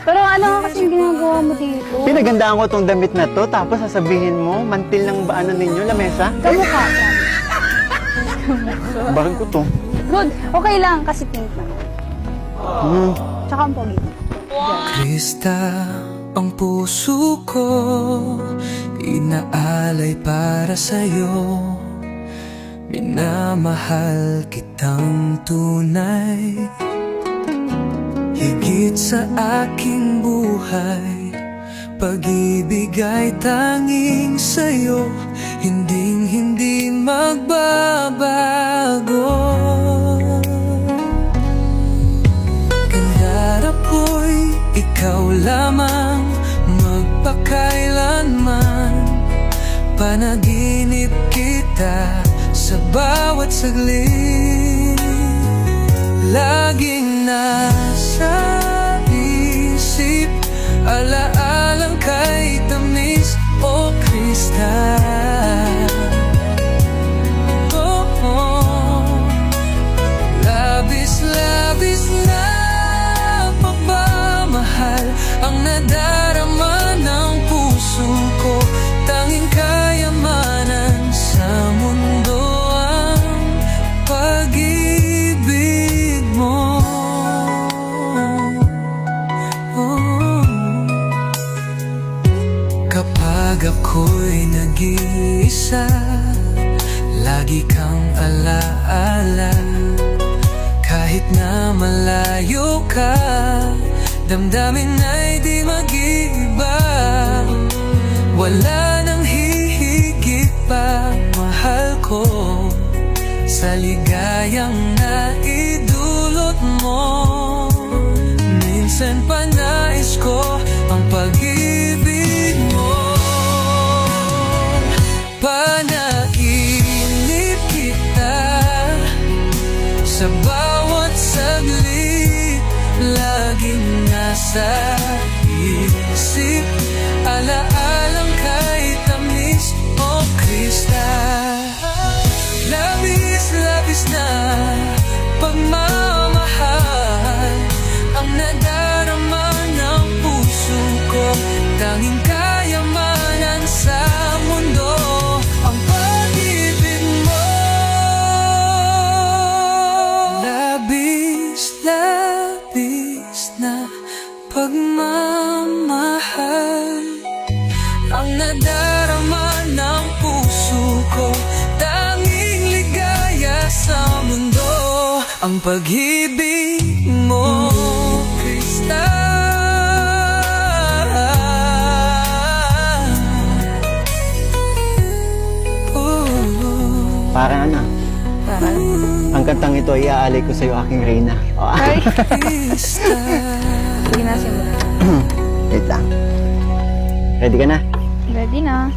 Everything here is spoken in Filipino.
Pero ano nga kasing ginagawa mo dito? Pinagandaan ko tong damit na to, tapos sasabihin mo, mantil ng ba ano ninyo, lamesa? Kamukha. Bakit ko to? Good. Okay lang kasi pink na. Tsaka ang pogi. Krista, ang puso ko inaalay para sa'yo. Minamahal kitang tunay, higit sa aking buhay. Pag-ibig ay tanging sa'yo, hinding-hindi magbabago. Pangarap ko'y ikaw lamang, magpakailanman. Panaginip kita sa bawat saglit, laging nasa isip, alaalang kay tamis, o Krista. Labis-labis na pagmamahal ang nadarama ng puso ko. Tanging kayamanan sa mundo ang pag-ibig mo. Kapag ako'y nag-iisa, lagi kang alaala. Kahit na malayo ka, damdamin ay di mag-iiba. Wala nang hihigit pa, mahal ko, sa ligayang naidulot mo. Minsan pa nais ko ang pag-ibig mo. Panaginip kita sa bawat saglit, laging nasa isip, alaalang kay tamis, o Krista. Labis-labis na pagmamahal ang nadarama ng puso ko. Tanging kayamanan sa mundo ang pag-ibig mo. Labis-labis na pagmamahal ang nadarama ng puso ko. Tanging ligaya sa mundo ang pag-ibig mo, Krista. Parang ano? Parang. Ang kantang ito ay iaalay ko sa'yo, aking Reyna. Oh. Ay. Sige na, simula. Wait lang. Ready ka na? Ready na.